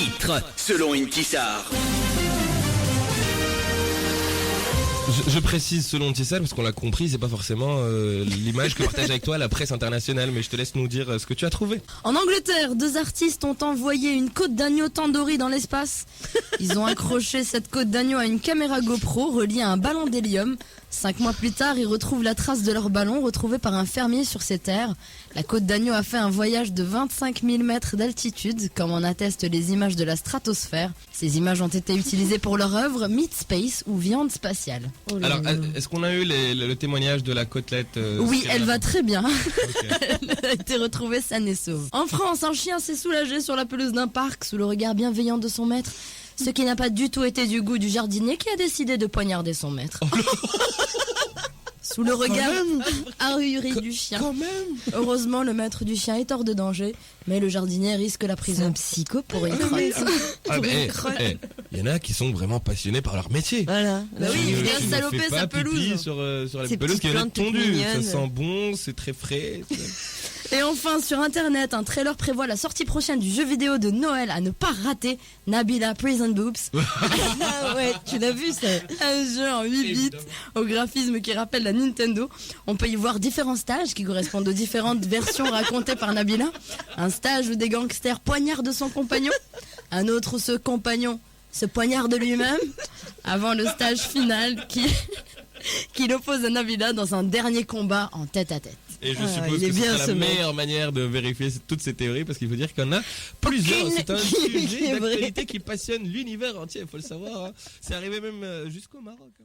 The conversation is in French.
titre, selon Intisar. Je précise selon Tissal parce qu'on l'a compris, c'est pas forcément l'image que partage avec toi la presse internationale, mais je te laisse nous dire ce que tu as trouvé. En Angleterre, 2 artistes ont envoyé une côte d'agneau tandoori dans l'espace. Ils ont accroché cette côte d'agneau à une caméra GoPro reliée à un ballon d'hélium. 5 mois plus tard, ils retrouvent la trace de leur ballon retrouvé par un fermier sur ses terres. La côte d'agneau a fait un voyage de 25 000 mètres d'altitude, comme en attestent les images de la stratosphère. Ces images ont été utilisées pour leur œuvre Meat Space ou Viande spatiale. Alors, est-ce qu'on a eu le témoignage de la côtelette Oui, elle va très bien. Okay. Elle a été retrouvée saine et sauve. En France, un chien s'est soulagé sur la pelouse d'un parc sous le regard bienveillant de son maître. Ce qui n'a pas du tout été du goût du jardinier qui a décidé de poignarder son maître. Sous le regard ahuri du chien. Quand même. Heureusement, le maître du chien est hors de danger, mais le jardinier risque la prison pour une crotte. Il y en a qui sont vraiment passionnés par leur métier. Voilà. Bah oui, il vient Qui ne saloper fait sa pas pipi pelouse. sur la Ces pelouse petites qui vient d'être plantes toutes tondue. Ça mignonnes. sent bon, c'est très frais. Et enfin, sur internet, un trailer prévoit la sortie prochaine du jeu vidéo de Noël à ne pas rater, Nabila Prison Boobs. Ah ouais, tu l'as vu ça. Un jeu en 8 bits au graphisme qui rappelle la Nintendo. On peut y voir différents stages qui correspondent aux différentes versions racontées par Nabila. Un stage où des gangsters poignardent son compagnon. Un autre où ce compagnon se poignarde lui-même. Avant le stage final qui l'oppose à Nabila dans un dernier combat en tête-à-tête. Et je Ah, suppose il est que bien, c'est la ce mec. meilleure manière de vérifier toutes ces théories parce qu'il faut dire qu'il y en a plusieurs. Aucune C'est un qui sujet est vraie. d'actualité qui passionne l'univers entier, il faut le savoir. Hein. C'est arrivé même jusqu'au Maroc. Hein.